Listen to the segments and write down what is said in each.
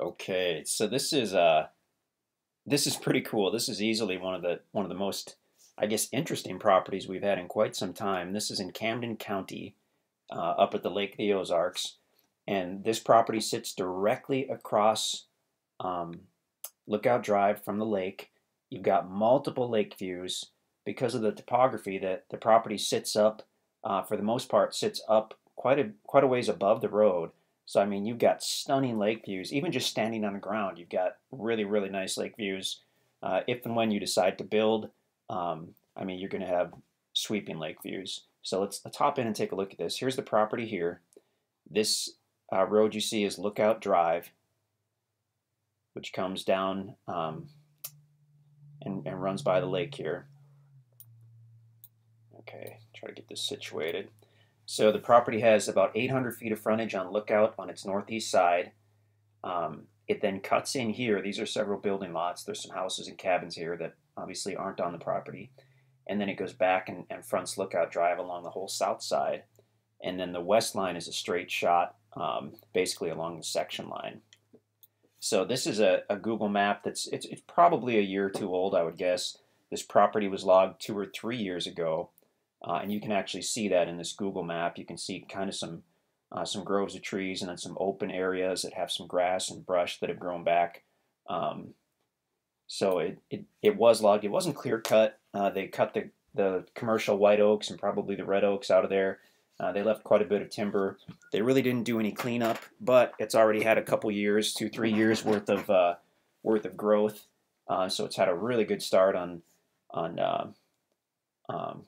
Okay, so this is pretty cool. This is easily one of the most, I guess, interesting properties we've had in quite some time. This is in Camden County, up at the Lake of the Ozarks, and this property sits directly across um, Lookout Drive from the lake. You've got multiple lake views because of the topography that the property sits up. For the most part, sits up quite a ways above the road. So I mean, you've got stunning lake views. Even just standing on the ground, you've got really nice lake views. If and when you decide to build, I mean, you're going to have sweeping lake views. So let's hop in and take a look at this. Here's the property here. This road you see is Lookout Drive, which comes down and runs by the lake here. Okay, try to get this situated. So the property has about 800 feet of frontage on Lookout on its northeast side. It then cuts in here. These are several building lots. There's some houses and cabins here that obviously aren't on the property. And then it goes back and fronts Lookout Drive along the whole south side. And then the west line is a straight shot, basically along the section line. So this is a Google map it's probably a year or two old, I would guess. This property was logged 2 or 3 years ago. And you can actually see that in this Google map. You can see kind of some groves of trees and then some open areas that have some grass and brush that have grown back. So it was logged. It wasn't clear cut. They cut the commercial white oaks and probably the red oaks out of there. They left quite a bit of timber. They really didn't do any cleanup, but it's already had a couple years, 2-3 years worth of growth. So it's had a really good start on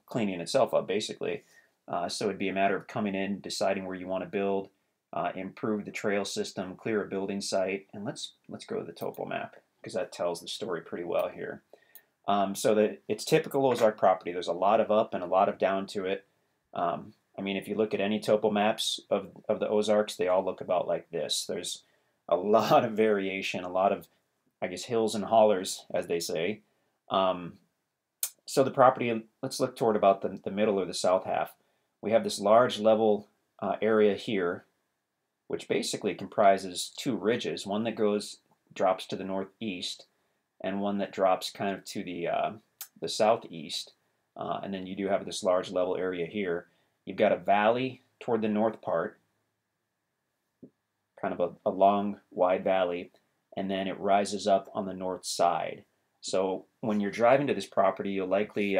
cleaning itself up, basically. So it'd be a matter of coming in, deciding where you want to build, improve the trail system, clear a building site, and let's go to the topo map because that tells the story pretty well here. So it's typical Ozark property. There's a lot of up and a lot of down to it. I mean, if you look at any topo maps of the Ozarks, they all look about like this. There's a lot of variation, a lot of, I guess, hills and hollers, as they say. So the property, let's look toward about the middle or the south half. We have this large level area here, which basically comprises two ridges, one that drops to the northeast, and one that drops kind of to the southeast. And then you do have this large level area here. You've got a valley toward the north part, kind of a long, wide valley, and then it rises up on the north side. So when you're driving to this property, you'll likely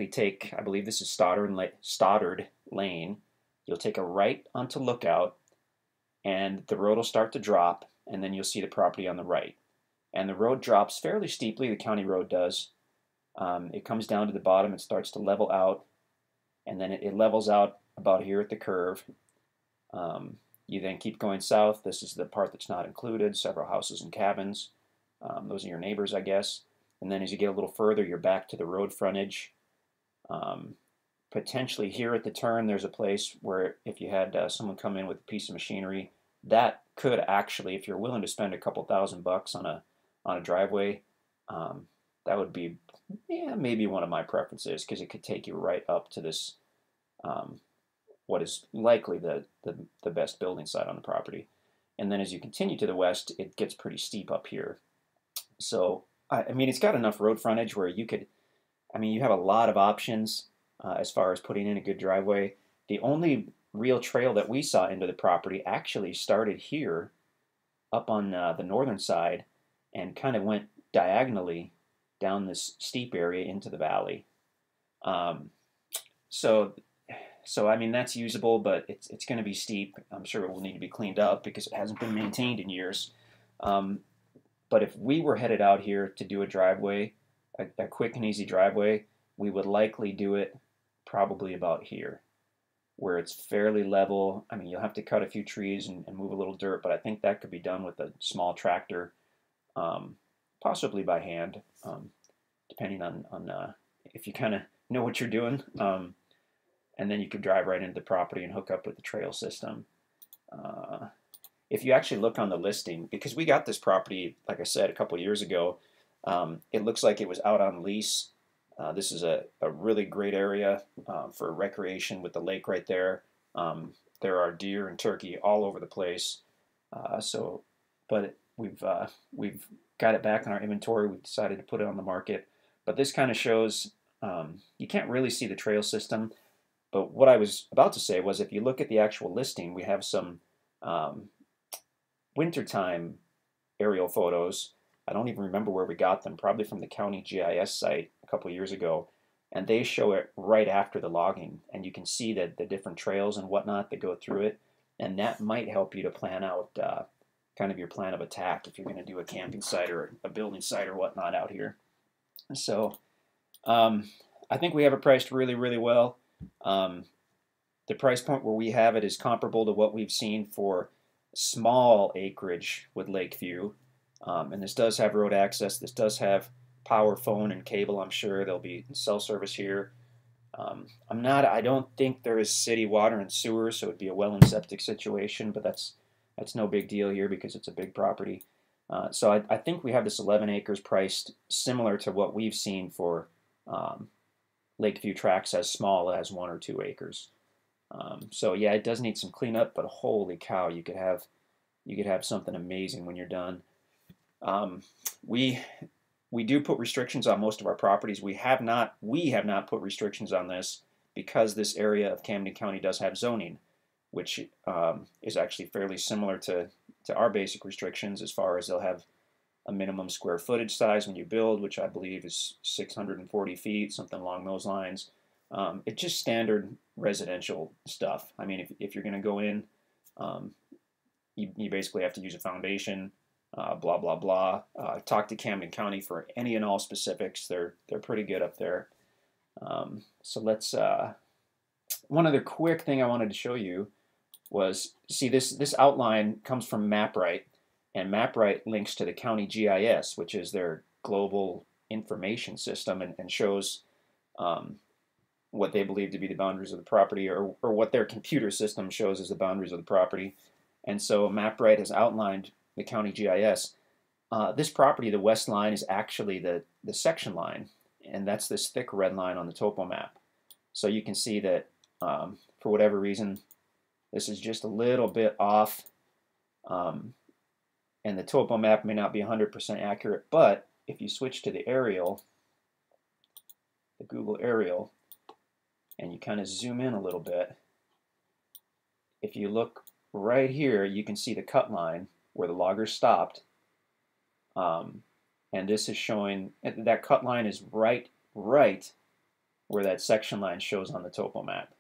take, I believe this is Stoddard Lane. You'll take a right onto Lookout, and the road will start to drop, and then you'll see the property on the right. And the road drops fairly steeply, the county road does. It comes down to the bottom, it starts to level out, and then it levels out about here at the curve. You then keep going south. This is the part that's not included, several houses and cabins. Those are your neighbors, I guess. And then as you get a little further, you're back to the road frontage. Potentially here at the turn, there's a place where if you had someone come in with a piece of machinery, that could actually, if you're willing to spend a couple $1,000 on a driveway, that would be maybe one of my preferences because it could take you right up to this what is likely the best building site on the property. And then as you continue to the west, it gets pretty steep up here. So, I mean, it's got enough road frontage where you could, I mean, you have a lot of options as far as putting in a good driveway. The only real trail that we saw into the property actually started here up on the northern side and kind of went diagonally down this steep area into the valley. So I mean, that's usable, but it's going to be steep. I'm sure it will need to be cleaned up because it hasn't been maintained in years. But if we were headed out here to do a driveway, a quick and easy driveway, we would likely do it probably about here, where it's fairly level. I mean, you'll have to cut a few trees and move a little dirt, but I think that could be done with a small tractor, possibly by hand, depending on if you kind of know what you're doing. And then you could drive right into the property and hook up with the trail system. If you actually look on the listing, because we got this property, like I said, a couple years ago, it looks like it was out on lease. This is a really great area for recreation with the lake right there. There are deer and turkey all over the place. So but we've got it back in our inventory. We've decided to put it on the market. But this kind of shows you can't really see the trail system. But what I was about to say was if you look at the actual listing, we have some wintertime aerial photos. I don't even remember where we got them, probably from the county GIS site a couple of years ago. And they show it right after the logging. And you can see that the different trails and whatnot that go through it. And that might help you to plan out kind of your plan of attack if you're going to do a camping site or a building site or whatnot out here. So I think we have it priced really, really well. The price point where we have it is comparable to what we've seen for small acreage with Lakeview. And this does have road access. This does have power, phone, and cable. I'm sure there'll be cell service here. I don't think there is city water and sewer, so it'd be a well and septic situation, but that's no big deal here because it's a big property. So I think we have this 11 acres priced similar to what we've seen for Lakeview tracts as small as 1 or 2 acres. So yeah, it does need some cleanup, but holy cow, you could have something amazing when you're done. We do put restrictions on most of our properties. We have not put restrictions on this because this area of Camden County does have zoning, which is actually fairly similar to our basic restrictions as far as they'll have a minimum square footage size when you build, which I believe is 640 feet, something along those lines. It's just standard residential stuff. I mean, if you're going to go in, you basically have to use a foundation, blah, blah, blah. Talk to Camden County for any and all specifics. They're pretty good up there. So let's, one other quick thing I wanted to show you was, see, this outline comes from MapRight, and MapRight links to the county GIS, which is their global information system, and shows what they believe to be the boundaries of the property, or what their computer system shows as the boundaries of the property. And so MapRight has outlined the county GIS. This property, the west line, is actually the section line, and that's this thick red line on the topo map. So you can see that for whatever reason, this is just a little bit off, and the topo map may not be 100% accurate, but if you switch to the aerial, the Google aerial, and you kind of zoom in a little bit, if you look right here, you can see the cut line where the loggers stopped, and this is showing that cut line is right where that section line shows on the topo map.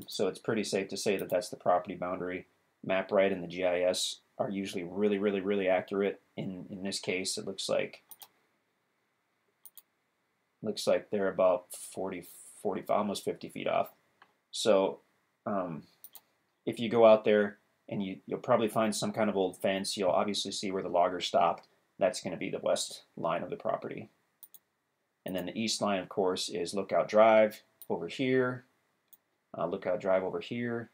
So it's pretty safe to say that that's the property boundary. MapRight and the GIS are usually really accurate. In this case, it looks like they're about 40, almost 50 feet off. So if you go out there, and you'll probably find some kind of old fence, you'll obviously see where the loggers stopped. That's going to be the west line of the property. And then the east line, of course, is Lookout Drive over here. Lookout Drive over here.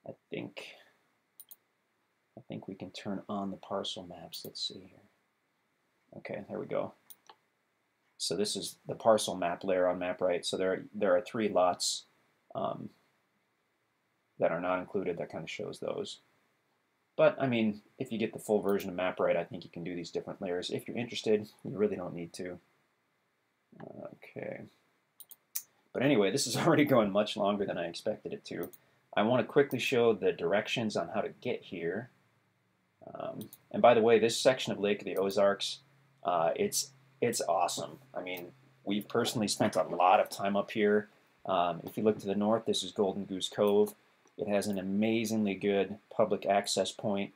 I think we can turn on the parcel maps. Let's see here. Okay, there we go. So this is the parcel map layer on MapRight. So there are 3 lots that are not included. That kind of shows those. But I mean, if you get the full version of MapRight, I think you can do these different layers. If you're interested, you really don't need to. Okay. But anyway, this is already going much longer than I expected it to. I want to quickly show the directions on how to get here. And by the way, this section of Lake of the Ozarks, it's awesome. I mean, we've personally spent a lot of time up here. If you look to the north, this is Golden Goose Cove. It has an amazingly good public access point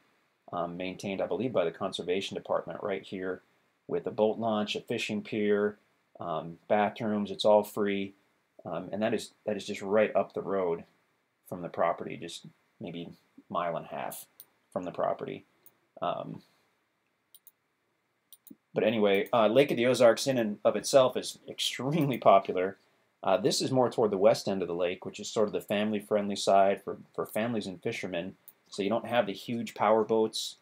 maintained, I believe, by the Conservation Department right here, with a boat launch, a fishing pier, bathrooms. It's all free, and that is just right up the road from the property, just maybe a mile and a half from the property. But anyway, Lake of the Ozarks in and of itself is extremely popular. This is more toward the west end of the lake, which is sort of the family-friendly side for families and fishermen. So you don't have the huge power boats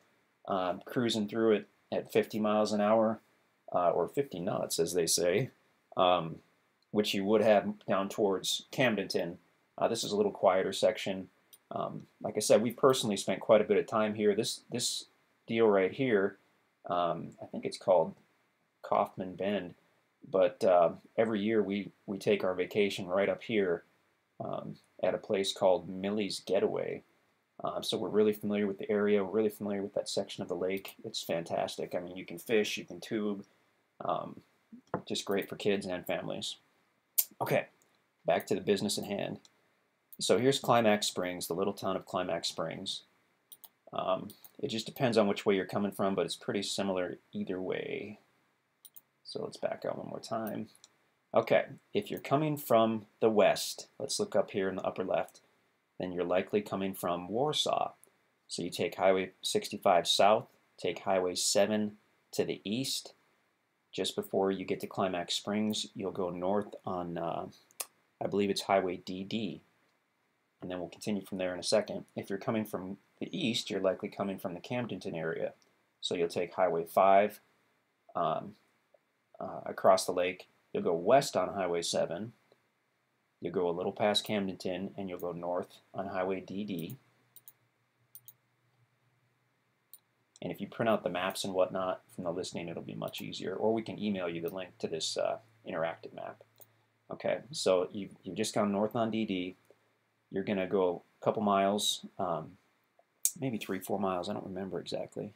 cruising through it at 50 miles an hour, or 50 knots, as they say, which you would have down towards Camdenton. This is a little quieter section. Like I said, we've personally spent quite a bit of time here. This deal right here, I think it's called Kaufman Bend, but every year we take our vacation right up here at a place called Millie's Getaway. So we're really familiar with the area. We're really familiar with that section of the lake. It's fantastic. I mean, you can fish, you can tube. Um, just great for kids and families. Okay, back to the business at hand. So here's Climax Springs, the little town of Climax Springs. It just depends on which way you're coming from, but it's pretty similar either way. So let's back out one more time. Okay, if you're coming from the west, let's look up here in the upper left, then you're likely coming from Warsaw. So you take Highway 65 south, take Highway 7 to the east. Just before you get to Climax Springs, you'll go north on, I believe it's Highway DD. And then we'll continue from there in a second. If you're coming from the east, you're likely coming from the Camdenton area. So you'll take Highway 5 across the lake. You'll go west on Highway 7. You'll go a little past Camdenton, and you'll go north on Highway DD. And if you print out the maps and whatnot from the listing, it'll be much easier. Or we can email you the link to this interactive map. Okay, so you've just gone north on DD. You're going to go a couple miles, maybe 3-4 miles, I don't remember exactly,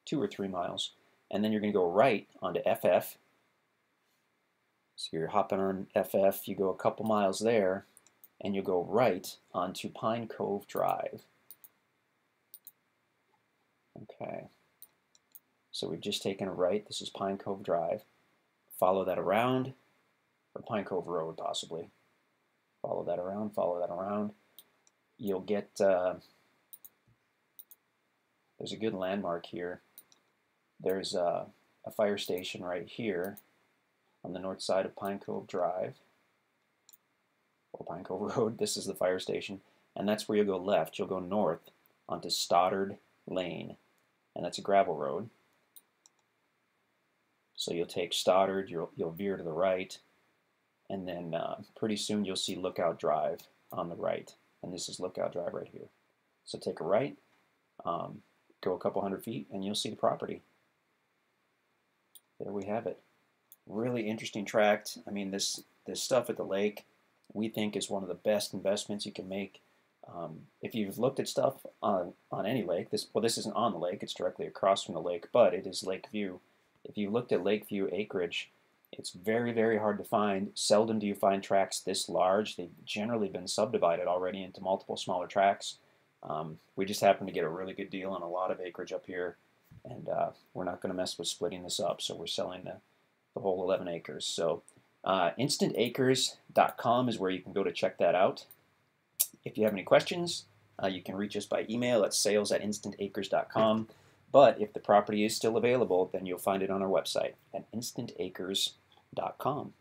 2 or 3 miles. And then you're going to go right onto FF. So you're hopping on FF, you go a couple miles there, and you'll go right onto Pine Cove Drive. Okay, so we've just taken a right. This is Pine Cove Drive. Follow that around, or Pine Cove Road possibly. Follow that around, follow that around. You'll get, there's a good landmark here. There's a fire station right here on the north side of Pine Cove Drive, or Pine Cove Road. This is the fire station, and that's where you'll go left. You'll go north onto Stoddard Lane, and that's a gravel road. So you'll take Stoddard, you'll veer to the right, and then pretty soon you'll see Lookout Drive on the right, and this is Lookout Drive right here. So take a right, go a couple hundred feet, and you'll see the property. There we have it. Really interesting tract. I mean, this stuff at the lake, we think is one of the best investments you can make. If you've looked at stuff on any lake, this isn't on the lake, it's directly across from the lake, but it is Lakeview. If you've looked at Lakeview Acreage, it's very, very hard to find. Seldom do you find tracts this large. They've generally been subdivided already into multiple smaller tracts. We just happened to get a really good deal on a lot of acreage up here, and we're not going to mess with splitting this up, so we're selling the whole 11 acres. So InstantAcres.com is where you can go to check that out. If you have any questions, you can reach us by email at sales@instantacres.com. But if the property is still available, then you'll find it on our website at instantacres.com.